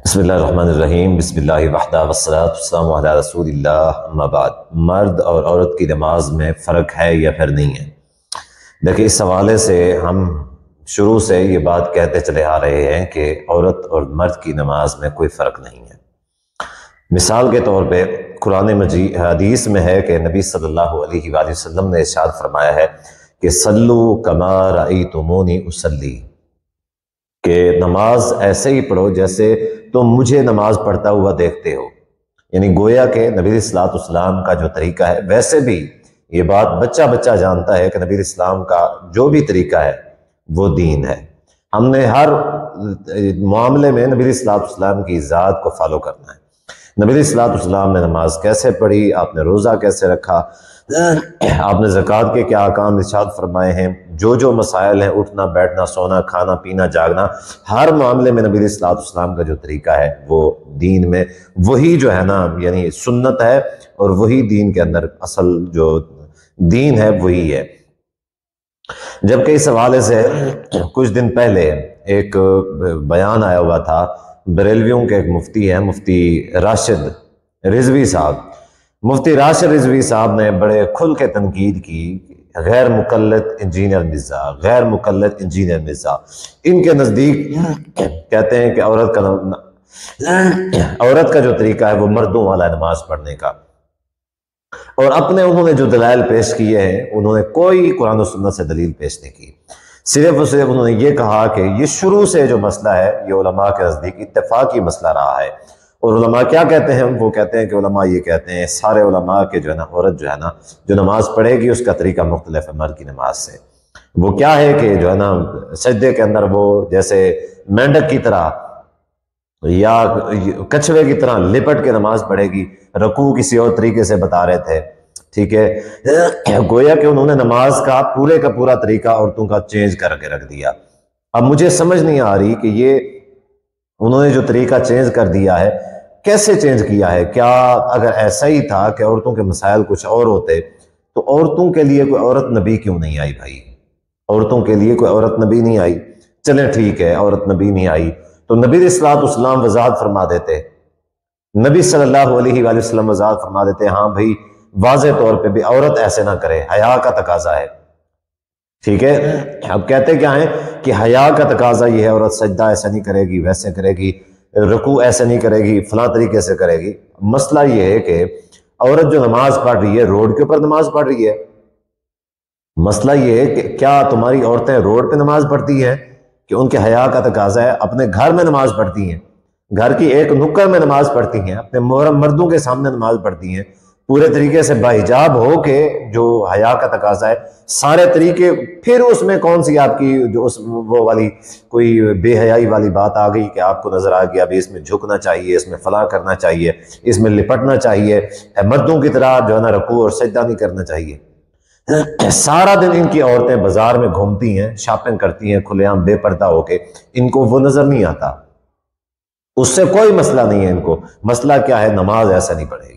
بسم اللہ الرحمن الرحیم، بسم اللہ وحدہ والصلاۃ والسلام علی رسول اللہ، اما بعد۔ مرد اور عورت کی نماز میں فرق ہے یا پھر نہیں ہے؟ دیکھیں، اس حوالے سے ہم شروع سے یہ بات کہتے چلے آ رہے ہیں کہ عورت اور مرد کی نماز میں کوئی فرق نہیں ہے۔ مثال کے طور پہ قرآن مجید حدیث میں ہے کہ نبی صلی اللہ علیہ وآلہ وسلم نے ارشاد فرمایا ہے کہ صلو کما رأیتمونی اصلی، کہ نماز ایسے ہی پڑھو جیسے تم مجھے نماز پڑھتا ہوا دیکھتے ہو۔ یعنی گویا کہ نبی علیہ الصلوۃ والسلام کا جو طریقہ ہے، ویسے بھی یہ بات بچہ بچہ جانتا ہے کہ نبی علیہ السلام کا جو بھی طریقہ ہے وہ دین ہے۔ ہم نے ہر معاملے میں نبی علیہ الصلوۃ والسلام کی ذات کو فالو کرنا ہے۔ نبی علیہ الصلوۃ والسلام نے نماز کیسے پڑھی، آپ نے روزہ کیسے رکھا، آپ نے زکوٰۃ کے کیا احکام ارشاد فرمائے ہیں، جو مسائل ہیں، اٹھنا بیٹھنا سونا کھانا پینا جاگنا، ہر معاملے میں نبی علیہ الصلوۃ والسلام کا جو طریقہ ہے وہ دین میں وہی جو ہے نا، یعنی سنت ہے، اور وہی دین کے اندر اصل جو دین ہے وہی ہے۔ جبکہ اس حوالے سے کچھ دن پہلے ایک بیان آیا ہوا تھا، بریلویوں کے ایک مفتی ہیں، مفتی راشد رضوی صاحب۔ مفتی راشد رضوی صاحب نے بڑے کھل کے تنقید کی غیر مقلد انجینئر مرزا۔ ان کے نزدیک کہتے ہیں کہ عورت کا جو طریقہ ہے وہ مردوں والا نماز پڑھنے کا، اور اپنے انہوں نے جو دلائل پیش کیے ہیں انہوں نے کوئی قرآن و سنت سے دلیل پیش نہیں کی، صرف اور صرف انہوں نے یہ کہا کہ یہ شروع سے جو مسئلہ ہے یہ علماء کے نزدیک اتفاقی مسئلہ رہا ہے۔ اور علماء کیا کہتے ہیں؟ وہ کہتے ہیں کہ علماء یہ کہتے ہیں، سارے علماء کے جو ہے نا، عورت جو ہے نا جو نماز پڑھے گی اس کا طریقہ مختلف ہے مرد کی نماز سے۔ وہ کیا ہے کہ جو ہے نا سجدے کے اندر وہ جیسے مینڈک کی طرح یا کچھوے کی طرح لپٹ کے نماز پڑھے گی، رکوع کسی اور طریقے سے بتا رہے تھے، ٹھیک ہے۔ گویا کہ انہوں نے نماز کا پورا طریقہ عورتوں کا چینج کر کے رکھ دیا۔ اب مجھے سمجھ نہیں آ رہی کہ یہ انہوں نے جو طریقہ چینج کر دیا ہے کیسے چینج کیا ہے؟ کیا اگر ایسا ہی تھا کہ عورتوں کے مسائل کچھ اور ہوتے تو عورتوں کے لیے کوئی عورت نبی کیوں نہیں آئی بھائی؟ عورتوں کے لیے کوئی عورت نبی نہیں آئی؟ چلیں ٹھیک ہے، عورت نبی نہیں آئی تو نبی علیہ الصلوۃ والسلام وضاحت فرما دیتے، نبی صلی اللہ علیہ وآلہ وسلم وضاحت فرما دیتے، ہاں بھائی واضح طور پہ بھی عورت ایسے نہ کرے، حیا کا تقاضا ہے، ٹھیک ہے۔ اب کہتے کیا ہیں کہ حیا کا تقاضا یہ ہے، عورت سجدہ ایسے نہیں کرے گی، ویسے کرے گی، رکوع ایسے نہیں کرے گی، فلاں طریقے سے کرے گی۔ مسئلہ یہ ہے کہ عورت جو نماز پڑھ رہی ہے روڈ کے اوپر نماز پڑھ رہی ہے۔ مسئلہ یہ ہے کہ کیا تمہاری عورتیں روڈ پہ نماز پڑھتی ہیں کہ ان کے حیا کا تقاضا ہے اپنے گھر میں نماز پڑھتی ہیں، گھر کی ایک نکڑ میں نماز پڑھتی ہیں، اپنے محرم مردوں کے سامنے نماز پڑھتی ہیں، پورے طریقے سے باحجاب ہو کے جو حیا کا تقاضا ہے سارے طریقے، پھر اس میں کون سی آپ کی جو وہ والی کوئی بے حیائی والی بات آ گئی کہ آپ کو نظر آ گیا ابھی اس میں جھکنا چاہیے، اس میں فلاں کرنا چاہیے، اس میں لپٹنا چاہیے، مردوں کی طرح جو ہے نا رکوع اور سجدہ نہیں کرنا چاہیے۔ سارا دن ان کی عورتیں بازار میں گھومتی ہیں، شاپنگ کرتی ہیں کھلے عام بے پردہ ہو کے، ان کو وہ نظر نہیں آتا، اس سے کوئی مسئلہ نہیں ہے ان کو۔ مسئلہ کیا ہے؟ نماز ایسا نہیں پڑھے گی۔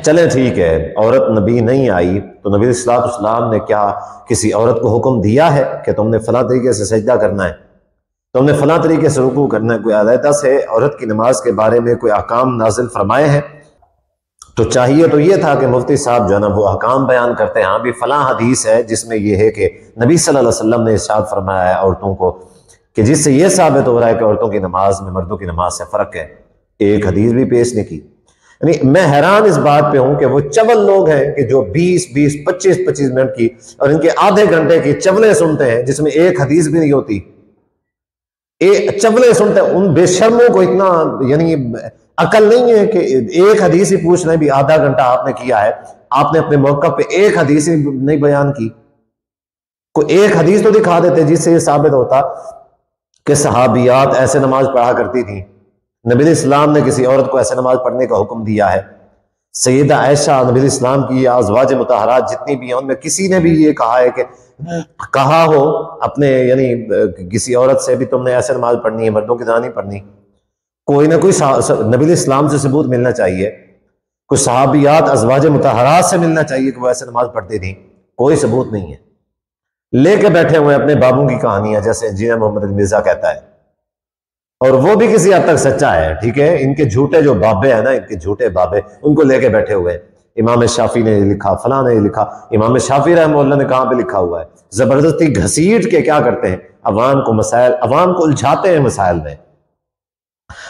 چلیں ٹھیک ہے، عورت نبی نہیں آئی تو نبی صلی اللہ علیہ وسلم نے کیا کسی عورت کو حکم دیا ہے کہ تم نے فلاں طریقے سے سجدہ کرنا ہے، تم نے فلاں طریقے سے رکوع کرنا ہے؟ کوئی علیحدہ سے عورت کی نماز کے بارے میں کوئی احکام نازل فرمائے ہیں؟ تو چاہیے تو یہ تھا کہ مفتی صاحب جو ہے نا وہ احکام بیان کرتے ہیں، ہاں بھی فلاں حدیث ہے جس میں یہ ہے کہ نبی صلی اللہ علیہ وسلم نے ارشاد فرمایا ہے عورتوں کو، کہ جس سے یہ ثابت ہو رہا ہے کہ عورتوں کی نماز میں مردوں کی نماز سے فرق ہے۔ ایک حدیث بھی پیش نہیں کی۔ یعنی میں حیران اس بات پہ ہوں کہ وہ چول لوگ ہیں کہ جو 20 25 منٹ کی اور ان کے آدھے گھنٹے کی چولیں سنتے ہیں جس میں ایک حدیث بھی نہیں ہوتی، چولیں سنتے ہیں۔ ان بے شرموں کو اتنا یعنی عقل نہیں ہے کہ ایک حدیث ہی پوچھ لیں بھی آدھا گھنٹہ آپ نے کیا ہے، آپ نے اپنے موقع پہ ایک حدیث ہی نہیں بیان کی۔ کوئی ایک حدیث تو دکھا دیتے جس سے یہ ثابت ہوتا کہ صحابیات ایسے نماز پڑھا کرتی تھیں، نبی علیہ السلام نے کسی عورت کو ایسے نماز پڑھنے کا حکم دیا ہے۔ سیدہ عائشہ نبی علیہ السلام کی یا ازواج مطہرات جتنی بھی ہیں ان میں کسی نے بھی یہ کہا ہے کہ کہا ہو اپنے یعنی کسی عورت سے بھی تم نے ایسے نماز پڑھنی ہے، مردوں کی طرح نہیں پڑھنی؟ کوئی نہ کوئی نبی علیہ السلام سے ثبوت ملنا چاہیے، کوئی صحابیات ازواج مطہرات سے ملنا چاہیے کہ وہ ایسے نماز پڑھتی تھیں۔ کوئی ثبوت نہیں ہے، لے کے بیٹھے ہوئے اپنے بابوں کی کہانیاں، جیسے انجینئر محمد مرزا کہتا ہے اور وہ بھی کسی حد تک سچا ہے، ٹھیک ہے، ان کے جھوٹے جو بابے ہیں نا، ان کے جھوٹے بابے، ان کو لے کے بیٹھے ہوئے ہیں، امام شافعی نے یہ لکھا، فلاں نے یہ لکھا۔ امام شافعی رحمہ اللہ نے کہاں پہ لکھا ہوا ہے؟ زبردستی گھسیٹ کے کیا کرتے ہیں، عوام کو مسائل، عوام کو الجھاتے ہیں مسائل میں۔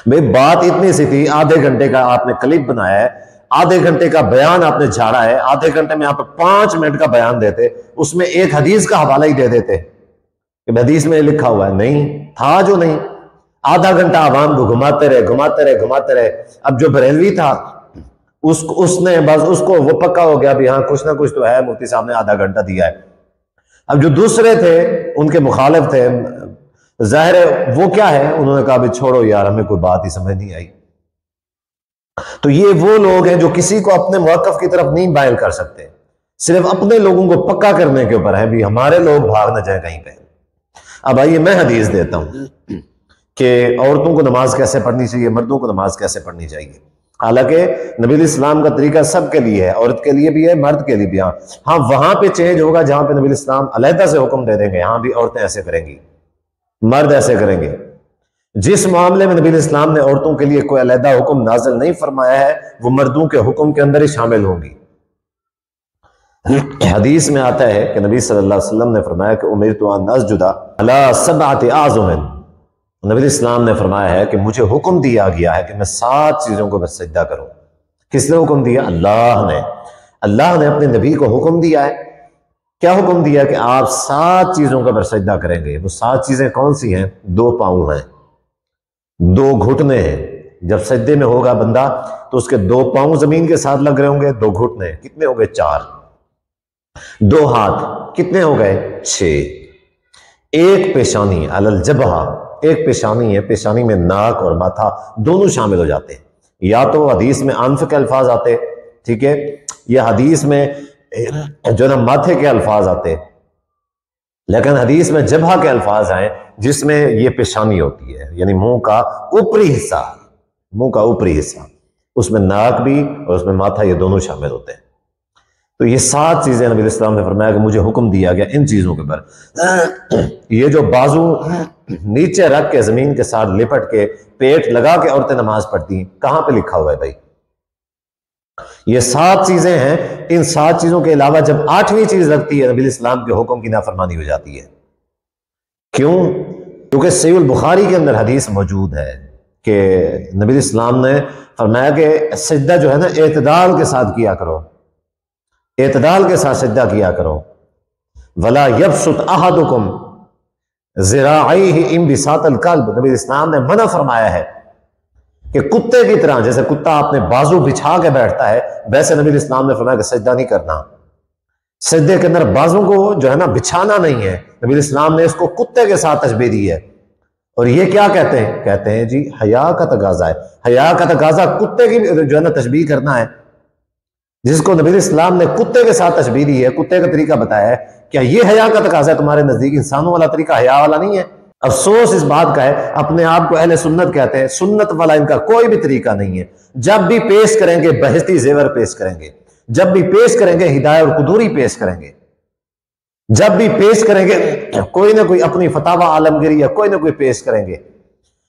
بھئی بات اتنی سی تھی، آدھے گھنٹے کا آپ نے کلپ بنایا ہے، آدھے گھنٹے کا بیان آپ نے جھاڑا ہے، آدھے گھنٹے میں آپ 5 منٹ کا بیان دیتے، اس میں ایک حدیث کا حوالہ ہی دے دیتے کہ حدیث میں لکھا ہوا ہے، نہیں تھا جو نہیں۔ آدھا گھنٹہ عوام کو گھماتے رہے۔ اب جو بریلوی تھا اس نے بس اس کو وہ پکا ہو گیا بھی ہاں کچھ نہ کچھ تو ہے، مفتی صاحب نے آدھا گھنٹہ دیا ہے۔ اب جو دوسرے تھے ان کے مخالف تھے، ظاہر ہے وہ کیا ہے، انہوں نے کہا بھی چھوڑو یار، ہمیں کوئی بات ہی سمجھ نہیں آئی۔ تو یہ وہ لوگ ہیں جو کسی کو اپنے موقف کی طرف نہیں بائل کر سکتے، صرف اپنے لوگوں کو پکا کرنے کے اوپر ہے بھی ہمارے لوگ بھاگ نہ جائیں کہیں پہ۔ اب آئیے میں حدیث دیتا ہوں کہ عورتوں کو نماز کیسے پڑھنی چاہیے، مردوں کو نماز کیسے پڑھنی چاہیے۔ حالانکہ نبی علیہ السلام کا طریقہ سب کے لیے ہے، عورت کے لیے بھی ہے، مرد کے لیے بھی۔ ہاں وہاں پہ چینج ہوگا جہاں پہ نبی علیہ السلام علیحدہ سے حکم دے دیں گے، ہاں بھی عورتیں ایسے کریں گی، مرد ایسے کریں گے۔ جس معاملے میں نبی علیہ السلام نے عورتوں کے لیے کوئی علیحدہ حکم نازل نہیں فرمایا ہے، وہ مردوں کے حکم کے اندر ہی شامل ہوں گی۔ حدیث میں آتا ہے کہ نبی صلی اللہ علیہ وسلم نے فرمایا کہ امرت ان اسجد علی 7 اعظم، نبی علیہ السلام نے فرمایا ہے کہ مجھے حکم دیا گیا ہے کہ میں 7 چیزوں کو بس سجدہ کروں۔ کس نے حکم دیا؟ اللہ نے اپنے نبی کو حکم دیا ہے۔ کیا حکم دیا؟ کہ آپ 7 چیزوں کا بس سجدہ کریں گے۔ وہ 7 چیزیں کون سی ہیں؟ 2 پاؤں ہیں، 2 گھٹنے ہیں۔ جب سجدے میں ہوگا بندہ تو اس کے 2 پاؤں زمین کے ساتھ لگ رہے ہوں گے، 2 گھٹنے کتنے ہو گئے؟ 4۔ 2 ہاتھ کتنے ہو گئے؟ 6۔ ایک پیشانی علی الجبہہ، ایک پیشانی ہے، پیشانی میں ناک اور ماتھا دونوں شامل ہو جاتے ہیں۔ یا تو حدیث میں انف کے الفاظ آتے، ٹھیک ہے، یا حدیث میں جو نا ماتھے کے الفاظ آتے، لیکن حدیث میں جبہہ کے الفاظ آئے جس میں یہ پیشانی ہوتی ہے، یعنی منہ کا اوپری حصہ، منہ کا اوپری حصہ، اس میں ناک بھی اور اس میں ماتھا، یہ دونوں شامل ہوتے ہیں۔ تو یہ 7 چیزیں نبی علیہ السلام نے فرمایا کہ مجھے حکم دیا گیا ان چیزوں کے اوپر۔ یہ جو بازو نیچے رکھ کے زمین کے ساتھ لپٹ کے پیٹ لگا کے عورتیں نماز پڑھتی ہیں، کہاں پہ لکھا ہوا ہے بھائی؟ یہ 7 چیزیں ہیں، ان 7 چیزوں کے علاوہ جب 8ویں چیز لگتی ہے، نبی علیہ السلام کے حکم کی نافرمانی ہو جاتی ہے۔ کیوں؟ کیونکہ صحیح البخاری کے اندر حدیث موجود ہے کہ نبی علیہ السلام نے فرمایا کہ سجدہ جو ہے نا اعتدال کے ساتھ کیا کرو، اعتدال کے ساتھ سجدہ کیا کرو۔ وَلَا يَبْسُطْ أَحَدُكُمْ ذِرَاعَيْهِ انبساط الکلب، نبی اسلام نے منع فرمایا ہے کہ کتے کی طرح، جیسے کتا اپنے بازو بچھا کے بیٹھتا ہے، ویسے نبی اسلام نے فرمایا کہ سجدہ نہیں کرنا، سجدے کے اندر بازو کو جو ہے نا بچھانا نہیں ہے۔ نبی اسلام نے اس کو کتے کے ساتھ تشبیہ دی ہے۔ اور یہ کیا کہتے ہیں؟ کہتے ہیں جی حیا کا تقاضا ہے، حیا کا تقاضا کتے کی جو ہے نا تشبیہ کرنا ہے، جس کو نبی اسلام نے کتے کے ساتھ تشبیہ دی ہے، کتے کا طریقہ بتایا ہے۔ کیا یہ حیا کا تقاضا ہے تمہارے نزدیک؟ انسانوں والا طریقہ حیا والا نہیں ہے۔ افسوس اس بات کا ہے، اپنے آپ کو اہل سنت کہتے ہیں، سنت والا ان کا کوئی بھی طریقہ نہیں ہے۔ جب بھی پیش کریں گے بہشتی زیور پیش کریں گے، جب بھی پیش کریں گے ہدایت اور قدوری پیش کریں گے، جب بھی پیش کریں گے کوئی نہ کوئی اپنی فتاوی عالمگیری یا کوئی نہ کوئی پیش کریں گے۔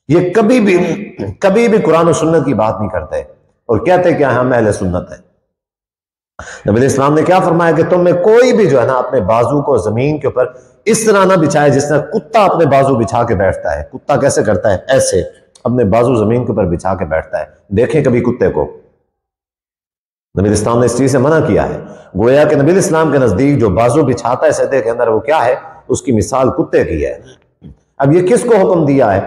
یہ کبھی بھی قرآن و سنت کی بات نہیں کرتے اور کہتے کہ ہم اہل سنت ہیں۔ نبی علیہ السلام نے کیا فرمایا کہ تم میں کوئی بھی جو ہے نا اپنے بازو کو زمین کے اوپر اس طرح نہ بچھائے جس طرح کتا اپنے بازو بچھا کے بیٹھتا ہے۔ کتا کیسے کرتا ہے؟ ایسے اپنے بازو زمین کے اوپر بچھا کے بیٹھتا ہے۔ دیکھیں کبھی کتے کو، نبی علیہ السلام نے اس چیز سے منع کیا ہے۔ گویا کہ نبی علیہ السلام کے نزدیک جو بازو بچھاتا ہے سجدے کے اندر، وہ کیا ہے؟ اس کی مثال کتے کی ہے۔ اب یہ کس کو حکم دیا ہے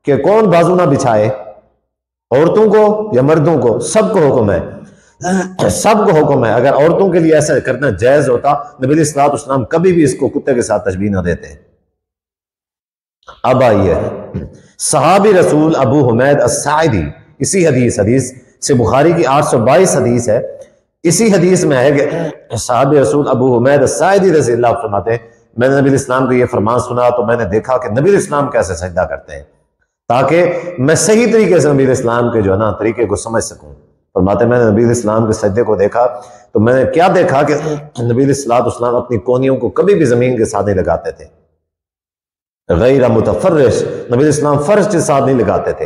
کہ کون بازو نہ بچھائے؟ عورتوں کو یا مردوں کو؟ سب کو حکم ہے، سب کو حکم ہے۔ اگر عورتوں کے لیے ایسا کرنا جائز ہوتا، نبی علیہ السلام کبھی بھی اس کو کتے کے ساتھ تشبیہ نہ دیتے۔ اب آئیے صحابی رسول ابو حمید الساعدی، اسی حدیث سے بخاری کی 822 حدیث ہے، اسی حدیث میں ہے کہ صحابی رسول ابو حمید الساعدی رضی اللہ عنہ فرماتے ہیں میں نے نبی علیہ السلام کو یہ فرمان سنا تو میں نے دیکھا کہ نبی علیہ السلام کیسے سجدہ کرتے ہیں، تاکہ میں صحیح طریقے سے نبی علیہ السلام کے جو ہے نا طریقے کو سمجھ سکوں۔ فرماتے میں نے نبی علیہ السلام کے سجدے کو دیکھا تو میں نے کیا دیکھا کہ نبی علیہ السلام اپنی کونیوں کو کبھی بھی زمین کے ساتھ نہیں لگاتے تھے، غیر متفرش، نبی اسلام فرش کے ساتھ نہیں لگاتے تھے،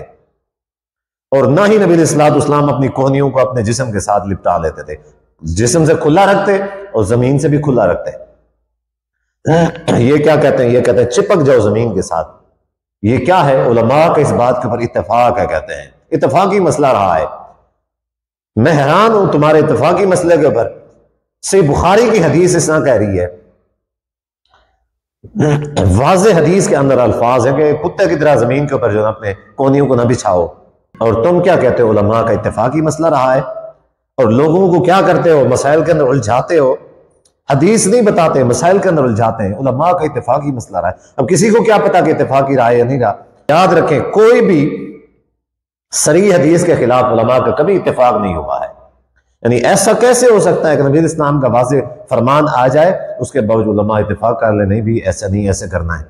اور نہ ہی نبی اسلام اپنی کوہنیوں کو اپنے جسم کے ساتھ لپٹا لیتے تھے، جسم سے کھلا رکھتے اور زمین سے بھی کھلا رکھتے۔ یہ کیا کہتے ہیں؟ یہ کہتے ہیں چپک جاؤ زمین کے ساتھ۔ یہ کیا ہے؟ علماء کا اس بات کے اوپر اتفاق ہے، کہتے ہیں اتفاقی مسئلہ رہا ہے۔ میں حیران ہوں تمہارے اتفاقی مسئلے کے اوپر۔ صحیح بخاری کی حدیث اس طرح کہہ رہی ہے، واضح حدیث کے اندر الفاظ ہیں کہ کتے کی طرح زمین کے اوپر جو ہے اپنے کونیوں کو نہ بچھاؤ، اور تم کیا کہتے ہو؟ علماء کا اتفاقی مسئلہ رہا ہے، اور لوگوں کو کیا کرتے ہو؟ مسائل کے اندر الجھاتے ہو، حدیث نہیں بتاتے، مسائل کے اندر الجھاتے ہیں۔ علماء کا اتفاقی مسئلہ رہا ہے۔ اب کسی کو کیا پتا کہ اتفاقی رہا ہے یا نہیں رہا؟ یاد رکھیں کوئی بھی صریح حدیث کے خلاف علماء کا کبھی اتفاق نہیں ہوا ہے۔ یعنی ایسا کیسے ہو سکتا ہے کہ نبی اسلام کا واضح فرمان آ جائے، اس کے باوجود علماء اتفاق کر لیں نہیں بھی ایسا نہیں، ایسے کرنا ہے؟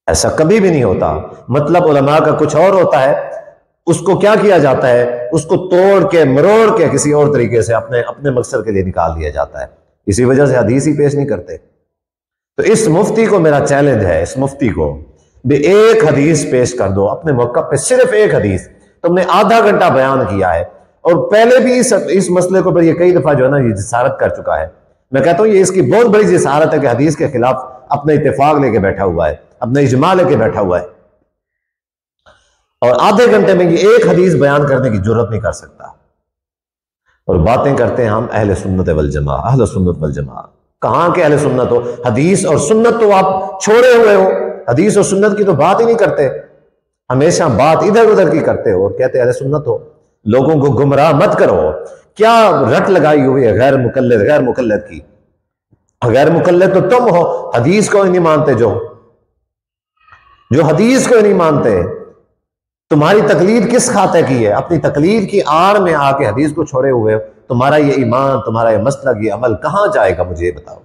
ایسا کبھی بھی نہیں ہوتا۔ مطلب علماء کا کچھ اور ہوتا ہے، اس کو کیا کیا جاتا ہے؟ اس کو توڑ کے مروڑ کے کسی اور طریقے سے اپنے مقصد کے لیے نکال دیا جاتا ہے۔ اسی وجہ سے حدیث ہی پیش نہیں کرتے۔ تو اس مفتی کو میرا چیلنج ہے، اس مفتی کو بھی ایک حدیث پیش کر دو اپنے موقع پہ، صرف ایک حدیث۔ تم نے آدھا گھنٹہ بیان کیا ہے، اور پہلے بھی اس مسئلے کو پر یہ کئی دفعہ جو ہے نا یہ جسارت کر چکا ہے۔ میں کہتا ہوں یہ اس کی بہت بڑی جسارت ہے کہ حدیث کے خلاف اپنے اتفاق لے کے بیٹھا ہوا ہے، اپنے اجماع لے کے بیٹھا ہوا ہے، اور آدھے گھنٹے میں یہ ایک حدیث بیان کرنے کی جرت نہیں کر سکتا۔ اور باتیں کرتے ہیں ہم اہل سنت والجماعہ، اہل سنت والجماعہ۔ کہاں کے اہل سنت ہو؟ حدیث اور سنت تو آپ چھوڑے ہوئے ہو، حدیث اور سنت کی تو بات ہی نہیں کرتے، ہمیشہ بات ادھر ادھر کی کرتے ہو، اور کہتے اہل سنت ہو۔ لوگوں کو گمراہ مت کرو۔ کیا رٹ لگائی ہوئی ہے غیر مقلد کی؟ غیر مقلد تو تم ہو، حدیث کو نہیں مانتے، جو حدیث کو نہیں مانتے۔ تمہاری تقلید کس خاطر کی ہے؟ اپنی تقلید کی آڑ میں آ کے حدیث کو چھوڑے ہوئے ہو۔ تمہارا یہ ایمان، تمہارا یہ مسلک، یہ عمل کہاں جائے گا؟ مجھے یہ بتاؤ۔